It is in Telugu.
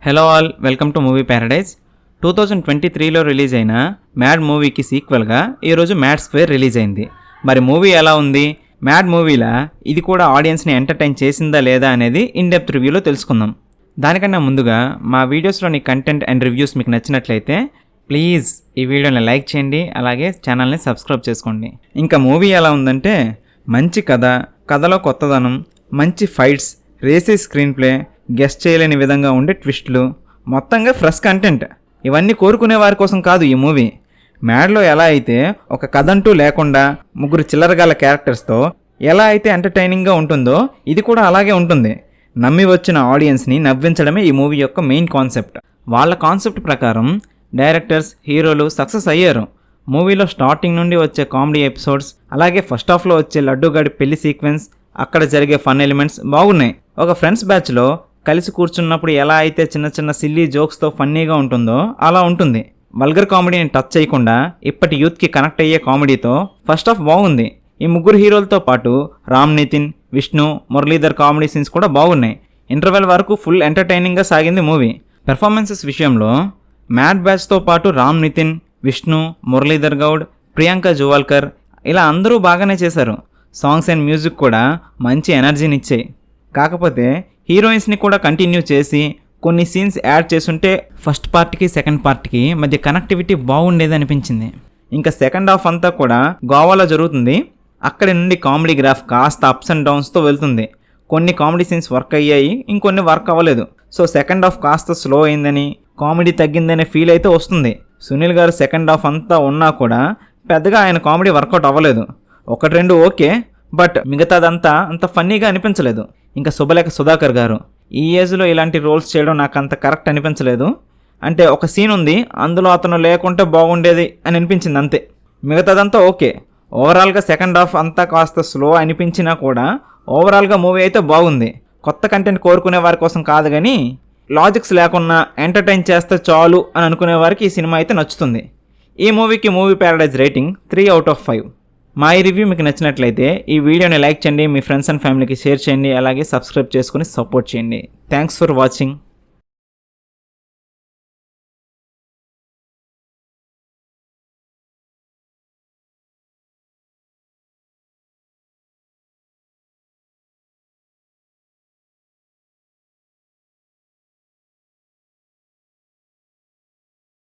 Hello all, welcome to movie paradise. 2023లో రిలీజ్ అయిన మ్యాడ్ మూవీకి సీక్వెల్గా ఈరోజు మ్యాడ్ స్క్వేర్ రిలీజ్ అయింది. మరి మూవీ ఎలా ఉంది, మ్యాడ్ మూవీలా ఇది కూడా ఆడియన్స్ని ఎంటర్టైన్ చేసిందా లేదా అనేది ఇన్ డెప్త్ రివ్యూలో తెలుసుకుందాం. దానికన్నా ముందుగా మా వీడియోస్లోని కంటెంట్ అండ్ రివ్యూస్ మీకు నచ్చినట్లయితే ప్లీజ్ ఈ వీడియోని లైక్ చేయండి, అలాగే ఛానల్ని సబ్స్క్రైబ్ చేసుకోండి. ఇంకా మూవీ ఎలా ఉందంటే మంచి కథ, కథలో కొత్తదనం, మంచి fights, racy screen play, guest చేయలేని విధంగా ఉండే ట్విస్టులు, మొత్తంగా ఫ్రెష్ కంటెంట్. ఇవన్నీ కోరుకునే వారి కోసం కాదు ఈ మూవీ. మ్యాడ్లో ఎలా అయితే ఒక కథ అంటూ లేకుండా ముగ్గురు చిల్లరగాల క్యారెక్టర్స్తో ఎలా అయితే ఎంటర్టైనింగ్గా ఉంటుందో ఇది కూడా అలాగే ఉంటుంది. నమ్మి వచ్చిన ఆడియన్స్ని నవ్వించడమే ఈ మూవీ యొక్క మెయిన్ కాన్సెప్ట్. వాళ్ళ కాన్సెప్ట్ ప్రకారం డైరెక్టర్స్, హీరోలు సక్సెస్ అయ్యారు. మూవీలో స్టార్టింగ్ నుండి వచ్చే కామెడీ ఎపిసోడ్స్, అలాగే ఫస్ట్ హాఫ్లో వచ్చే లడ్డూగాడి పెళ్లి సీక్వెన్స్, అక్కడ జరిగే ఫన్ ఎలిమెంట్స్ బాగున్నాయి. ఒక ఫ్రెండ్స్ బ్యాచ్లో కలిసి కూర్చున్నప్పుడు ఎలా అయితే చిన్న చిన్న సిల్లీ జోక్స్తో ఫన్నీగా ఉంటుందో అలా ఉంటుంది. వల్గర్ కామెడీని టచ్ చేయకుండా ఇప్పటి యూత్కి కనెక్ట్ అయ్యే కామెడీతో ఫస్ట్ హాఫ్ బాగుంది. ఈ ముగ్గురు హీరోలతో పాటు రామ్ నితిన్, విష్ణు, మురళీధర్ కామెడీ సీన్స్ కూడా బాగున్నాయి. ఇంటర్వెల్ వరకు ఫుల్ ఎంటర్టైనింగ్గా సాగింది మూవీ. పెర్ఫార్మెన్సెస్ విషయంలో మ్యాడ్ బ్యాచ్తో పాటు రామ్ నితిన్, విష్ణు, మురళీధర్ గౌడ్, ప్రియాంక జువాల్కర్ ఇలా అందరూ బాగానే చేశారు. సాంగ్స్ అండ్ మ్యూజిక్ కూడా మంచి ఎనర్జీని ఇచ్చాయి. కాకపోతే హీరోయిన్స్ని కూడా కంటిన్యూ చేసి కొన్ని సీన్స్ యాడ్ చేసుంటే ఫస్ట్ పార్ట్కి సెకండ్ పార్ట్కి మధ్య కనెక్టివిటీ బాగుండేది అనిపించింది. ఇంకా సెకండ్ హాఫ్ అంతా కూడా గోవాలో జరుగుతుంది. అక్కడి నుండి కామెడీ గ్రాఫ్ కాస్త అప్స్ అండ్ డౌన్స్తో వెళ్తుంది. కొన్ని కామెడీ సీన్స్ వర్క్ అయ్యాయి, ఇంకొన్ని వర్క్ అవ్వలేదు. సో సెకండ్ హాఫ్ కాస్త స్లో అయిందని, కామెడీ తగ్గిందనే ఫీల్ అయితే వస్తుంది. సునీల్ గారు సెకండ్ హాఫ్ అంతా ఉన్నా కూడా పెద్దగా ఆయన కామెడీ వర్కౌట్ అవ్వలేదు. ఒకటి రెండు ఓకే, బట్ మిగతాదంతా అంత ఫన్నీగా అనిపించలేదు. ఇంకా శుభలేఖ సుధాకర్ గారు ఈ ఏజ్లో ఇలాంటి రోల్స్ చేయడం నాకు అంత కరెక్ట్ అనిపించలేదు. అంటే ఒక సీన్ ఉంది, అందులో అతను లేకుంటే బాగుండేది అని అనిపించింది అంతే. మిగతాదంతా ఓకే. ఓవరాల్గా సెకండ్ హాఫ్ అంతా కాస్త స్లో అనిపించినా కూడా ఓవరాల్గా మూవీ అయితే బాగుంది. కొత్త కంటెంట్ కోరుకునే వారి కోసం కాదు, కానీ లాజిక్స్ లేకుండా ఎంటర్టైన్ చేస్తే చాలు అని అనుకునే వారికి ఈ సినిమా అయితే నచ్చుతుంది. ఈ మూవీకి మూవీ ప్యారడైజ్ రేటింగ్ 3/5. మా ఈ రివ్యూ మీకు నచ్చినట్లయితే ఈ వీడియోని లైక్ చేయండి, మీ ఫ్రెండ్స్ అండ్ ఫ్యామిలీకి షేర్ చేయండి, అలాగే సబ్స్క్రైబ్ చేసుకుని సపోర్ట్ చేయండి. Thanks for watching.